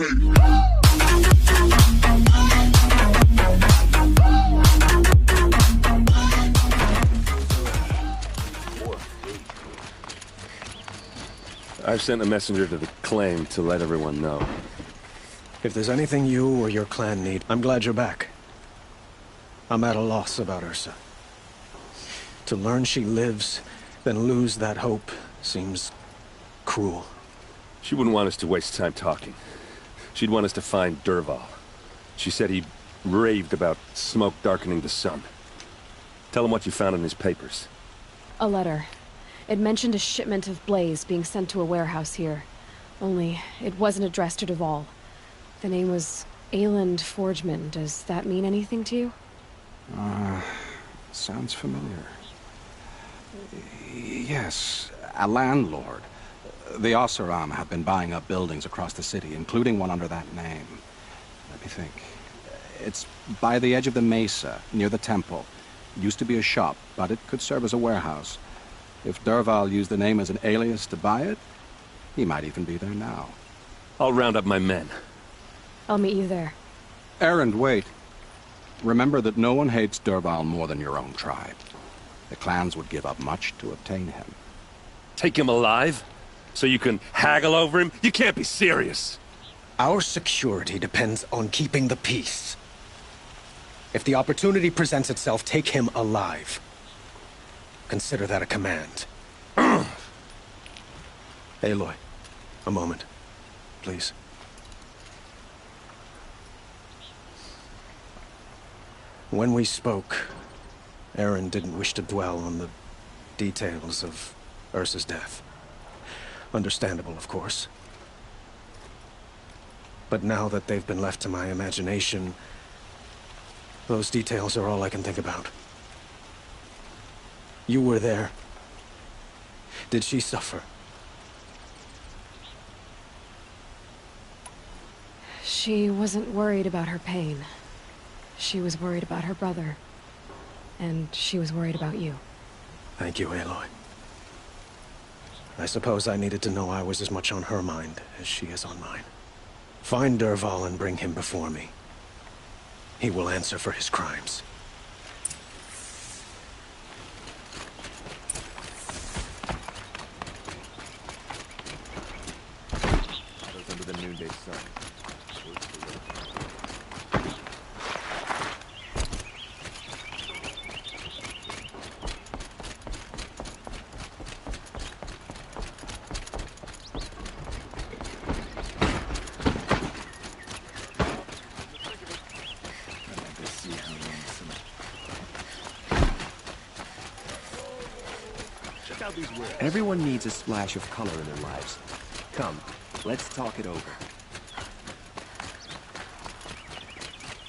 I've sent a messenger to the claim to let everyone know. If there's anything you or your clan need, I'm glad you're back. I'm at a loss about Ursa. To learn she lives, then lose that hope, seems cruel. She wouldn't want us to waste time talking. She'd want us to find Dervahal. She said he raved about smoke darkening the sun. Tell him what you found in his papers. A letter. It mentioned a shipment of blaze being sent to a warehouse here. Only, it wasn't addressed to Dervahal. The name was Ayland Forgeman. Does that mean anything to you? Sounds familiar. Yes, a landlord. The Oseram have been buying up buildings across the city, including one under that name. Let me think. It's by the edge of the mesa, near the temple. It used to be a shop, but it could serve as a warehouse. If Dervahal used the name as an alias to buy it, he might even be there now. I'll round up my men. I'll meet you there. Erend, wait. Remember that no one hates Dervahal more than your own tribe. The clans would give up much to obtain him. Take him alive? So you can haggle over him? You can't be serious! Our security depends on keeping the peace. If the opportunity presents itself, take him alive. Consider that a command. Aloy, a moment, please. When we spoke, Erend didn't wish to dwell on the details of Ursa's death. Understandable, of course. But now that they've been left to my imagination, those details are all I can think about. You were there. Did she suffer? She wasn't worried about her pain. She was worried about her brother. And she was worried about you. Thank you, Aloy. I suppose I needed to know I was as much on her mind as she is on mine. Find Dervahal and bring him before me. He will answer for his crimes. Under the noonday sun. Everyone needs a splash of color in their lives. Come, let's talk it over.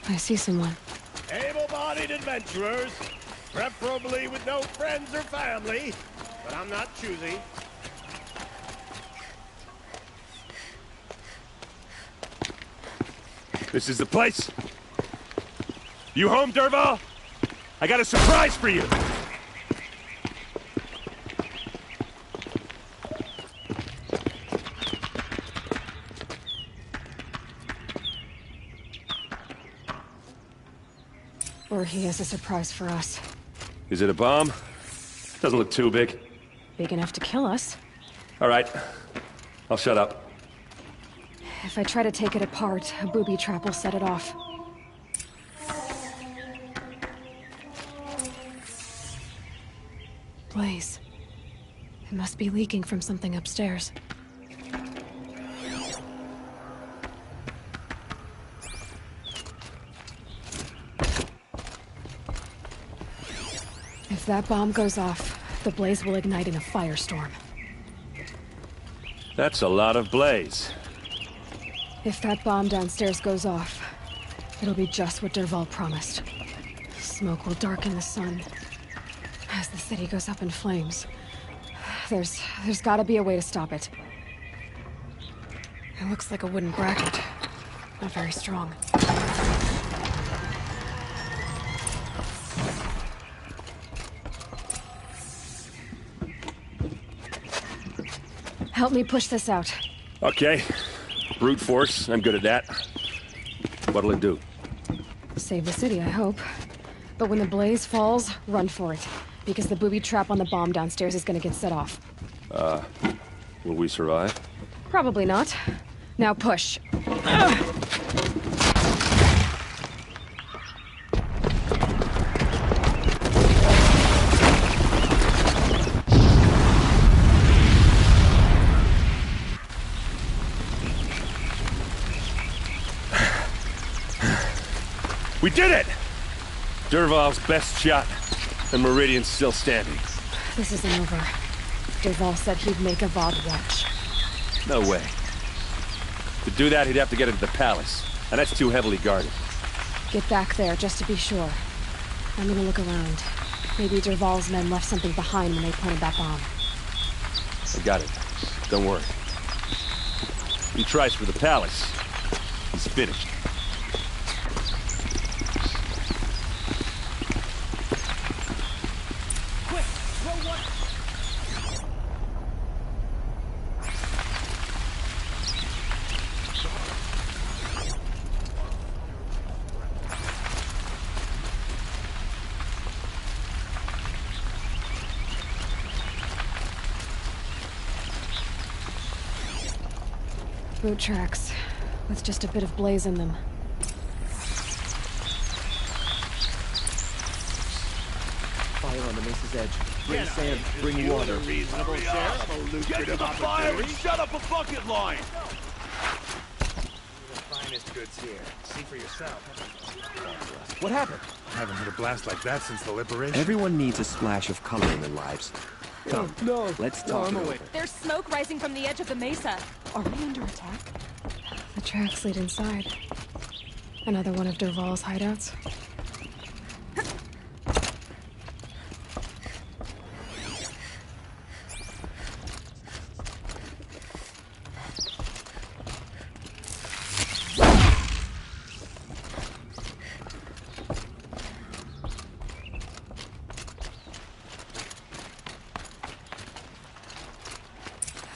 I see someone. Able-bodied adventurers, preferably with no friends or family, but I'm not choosy. This is the place. You home, Dervahal? I got a surprise for you. Or he has a surprise for us. Is it a bomb? Doesn't look too big. Big enough to kill us. All right. I'll shut up. If I try to take it apart, a booby trap will set it off. Blaze. It must be leaking from something upstairs. If that bomb goes off, the blaze will ignite in a firestorm. That's a lot of blaze. If that bomb downstairs goes off, it'll be just what Dervahal promised. Smoke will darken the sun. As the city goes up in flames, there's gotta be a way to stop it. It looks like a wooden bracket. Not very strong. Help me push this out. Okay. Brute force, I'm good at that. What'll it do? Save the city, I hope. But when the blaze falls, run for it. Because the booby trap on the bomb downstairs is gonna get set off. Will we survive? Probably not. Now push. We did it! Dervahl's best shot, and Meridian's still standing. This isn't over. Dervahl said he'd make Avad watch. No way. To do that, he'd have to get into the palace, and that's too heavily guarded. Get back there, just to be sure. I'm gonna look around. Maybe Dervahl's men left something behind when they planted that bomb. I got it. Don't worry. He tries for the palace. He's finished. Boot tracks, with just a bit of blaze in them. Fire on the mesa's edge. Bring sand, bring water. Reasonable sheriff. Get to the fire and shut up a bucket line! The finest goods here. See for yourself. What happened? I haven't heard a blast like that since the liberation. Everyone needs a splash of color in their lives. Come, let's talk it over. There's smoke rising from the edge of the mesa. Are we under attack? The tracks lead inside. Another one of Dervahl's hideouts.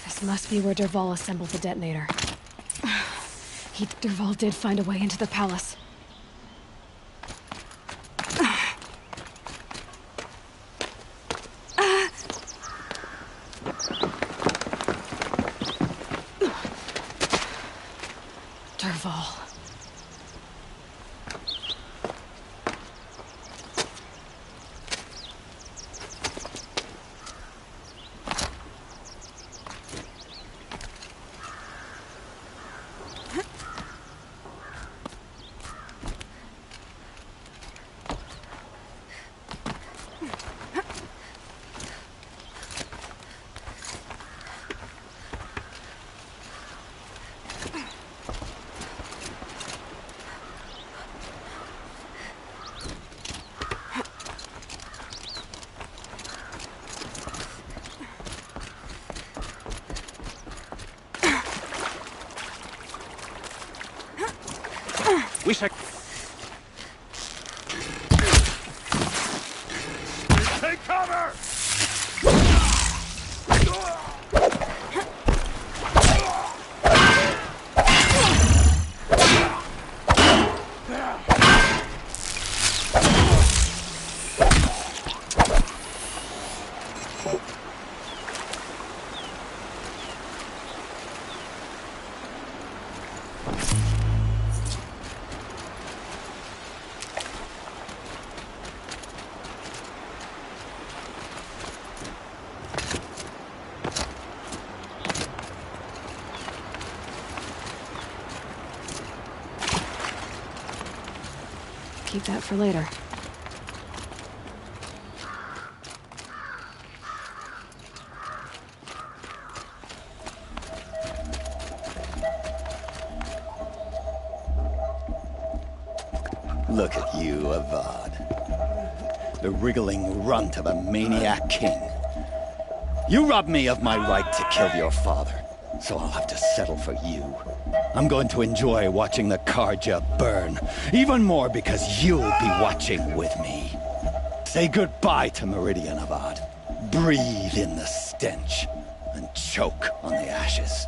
This must be where Dervahl assembled the detonator. Dervahl did find a way into the palace. Dervahl. Wish I... Take cover! Keep that for later. Look at you, Avad. The wriggling runt of a maniac king. You robbed me of my right to kill your father, so I'll have to settle for you. I'm going to enjoy watching the Karja burn, even more because you'll be watching with me. Say goodbye to Meridian, Avad. Breathe in the stench, and choke on the ashes.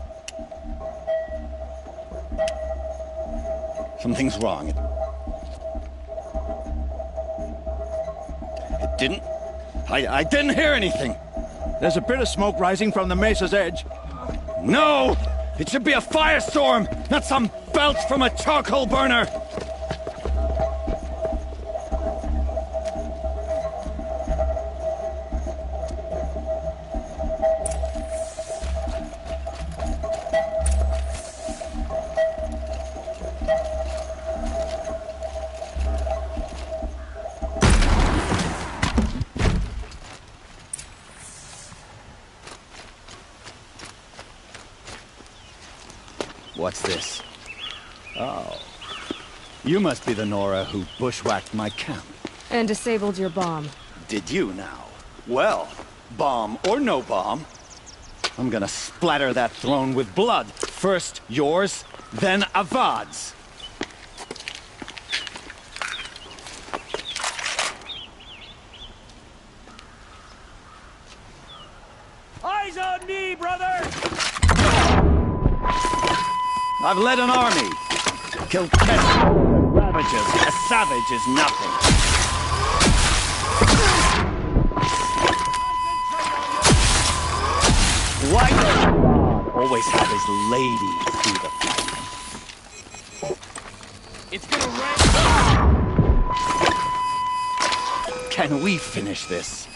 Something's wrong. It didn't... I didn't hear anything. There's a bit of smoke rising from the mesa's edge. No! It should be a firestorm, not some belch from a charcoal burner! What's this? Oh. You must be the Nora who bushwhacked my camp. And disabled your bomb. Did you now? Well, bomb or no bomb, I'm gonna splatter that throne with blood. First yours, then Avad's. Eyes on me, brother! I've led an army. Killed Keston and ravages. A savage is nothing. Why does God always have his lady through the fight? It's gonna rain. Can we finish this?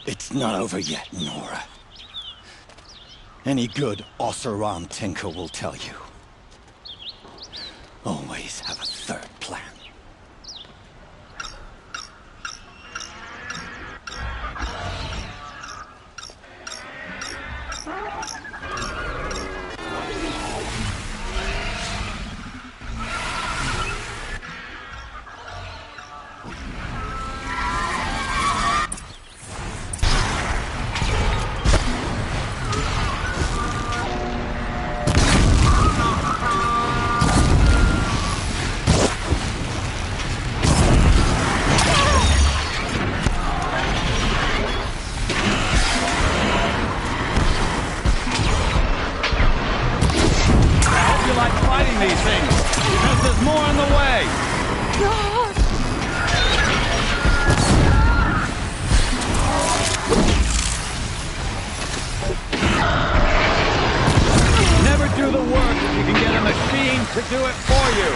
It's not over yet, Nora. Any good Oseram tinker will tell you. Always have a third plan. These things, because there's more on the way. God! Never do the work if you can get a machine to do it for you.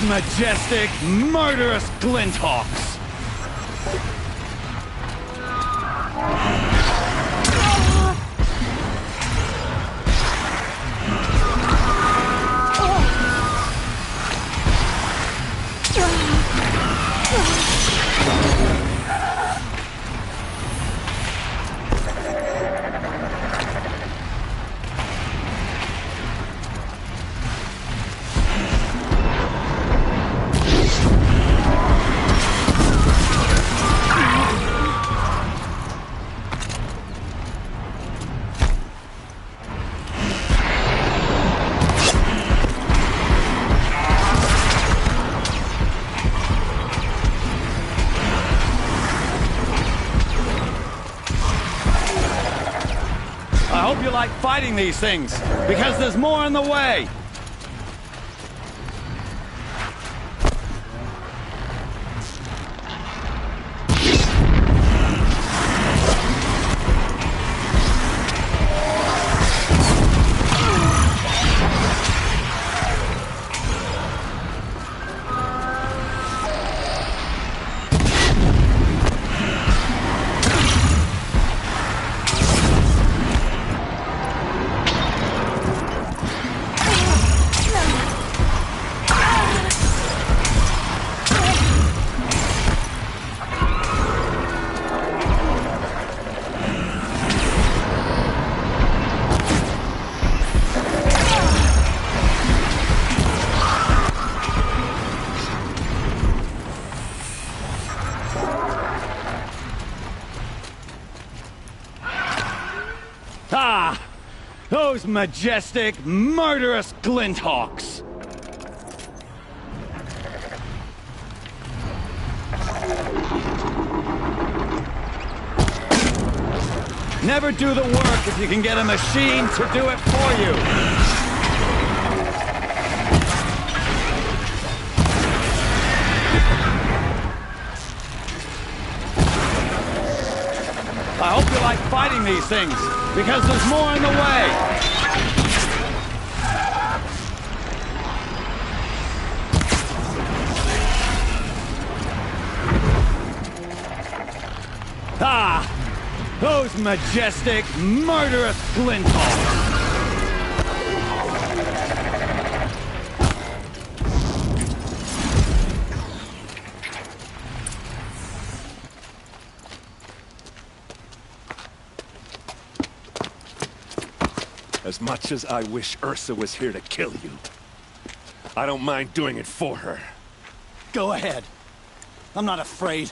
Majestic, murderous glinthawks! I hope you like fighting these things, because there's more on the way! Those majestic, murderous glinthawks! Never do the work if you can get a machine to do it for you! I hope you like fighting these things, because there's more in the way! Ah! Those majestic, murderous glinthawks! As much as I wish Ursa was here to kill you, I don't mind doing it for her. Go ahead. I'm not afraid.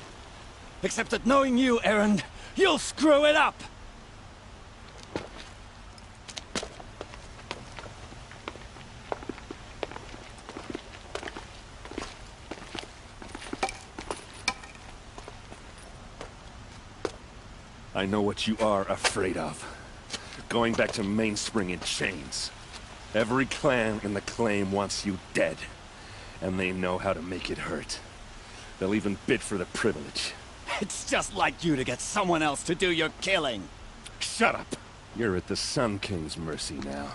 Except that knowing you, Erend, you'll screw it up! I know what you are afraid of. Going back to Mainspring in chains. Every clan in the claim wants you dead. And they know how to make it hurt. They'll even bid for the privilege. It's just like you to get someone else to do your killing. Shut up! You're at the Sun King's mercy now.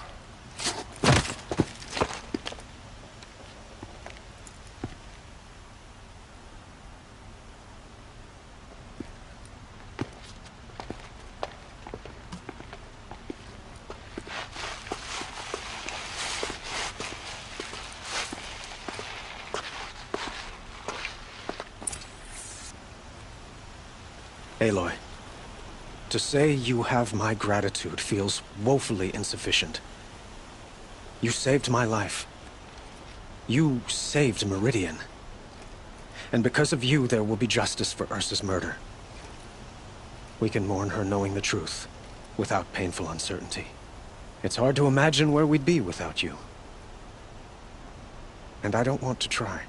Aloy, to say you have my gratitude feels woefully insufficient. You saved my life. You saved Meridian. And because of you, there will be justice for Ursa's murder. We can mourn her knowing the truth, without painful uncertainty. It's hard to imagine where we'd be without you. And I don't want to try.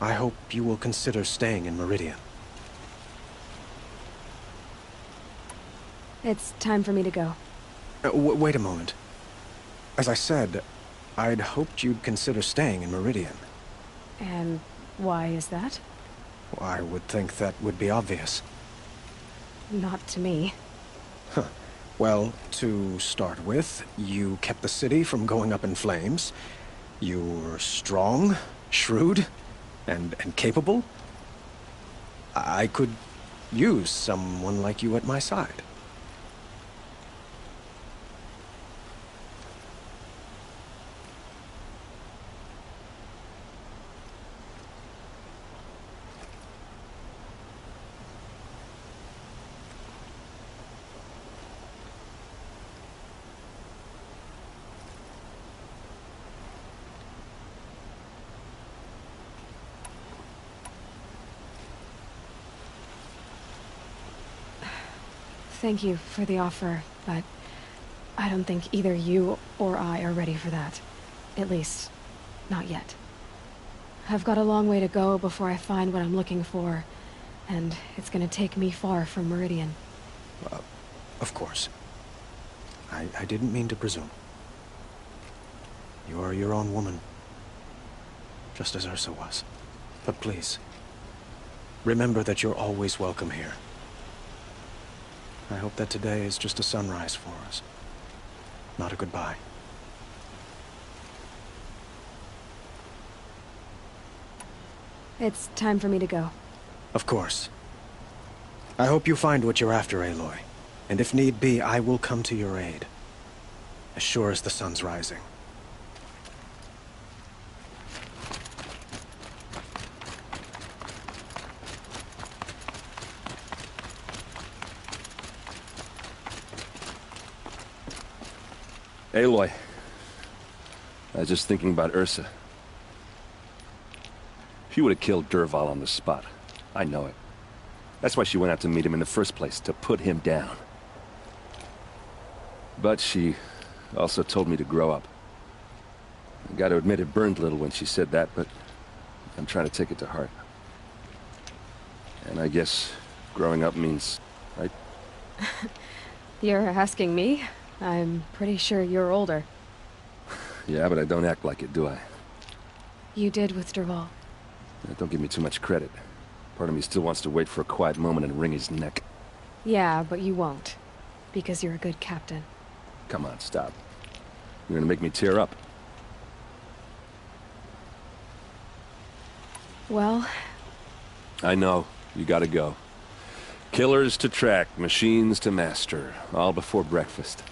I hope you will consider staying in Meridian. It's time for me to go. Wait a moment. As I said, I'd hoped you'd consider staying in Meridian. And why is that? I would think that would be obvious. Not to me. Huh. Well, to start with, you kept the city from going up in flames. You were strong, shrewd, and capable. I could use someone like you at my side. Thank you for the offer, but I don't think either you or I are ready for that. At least, not yet. I've got a long way to go before I find what I'm looking for, and it's gonna take me far from Meridian. Of course. I didn't mean to presume. You are your own woman, just as Ursa was. But please, remember that you're always welcome here. I hope that today is just a sunrise for us, not a goodbye. It's time for me to go. Of course. I hope you find what you're after, Aloy. And if need be, I will come to your aid. As sure as the sun's rising. Aloy, I was just thinking about Ursa. She would have killed Dervahal on the spot. I know it. That's why she went out to meet him in the first place, to put him down. But she also told me to grow up. I gotta admit it burned a little when she said that, but I'm trying to take it to heart. And I guess growing up means, right? You're asking me? I'm pretty sure you're older. Yeah, but I don't act like it, do I? You did with Dervahal. Don't give me too much credit. Part of me still wants to wait for a quiet moment and wring his neck. Yeah, but you won't. Because you're a good captain. Come on, stop. You're gonna make me tear up. Well... I know. You gotta go. Killers to track, machines to master. All before breakfast.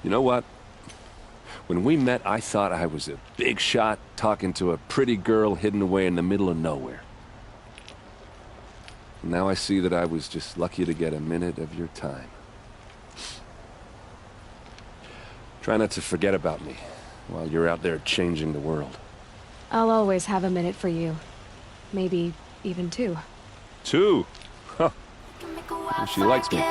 You know what? When we met, I thought I was a big shot talking to a pretty girl hidden away in the middle of nowhere. Now I see that I was just lucky to get a minute of your time. Try not to forget about me while you're out there changing the world. I'll always have a minute for you. Maybe even 2. 2? Huh. She likes me.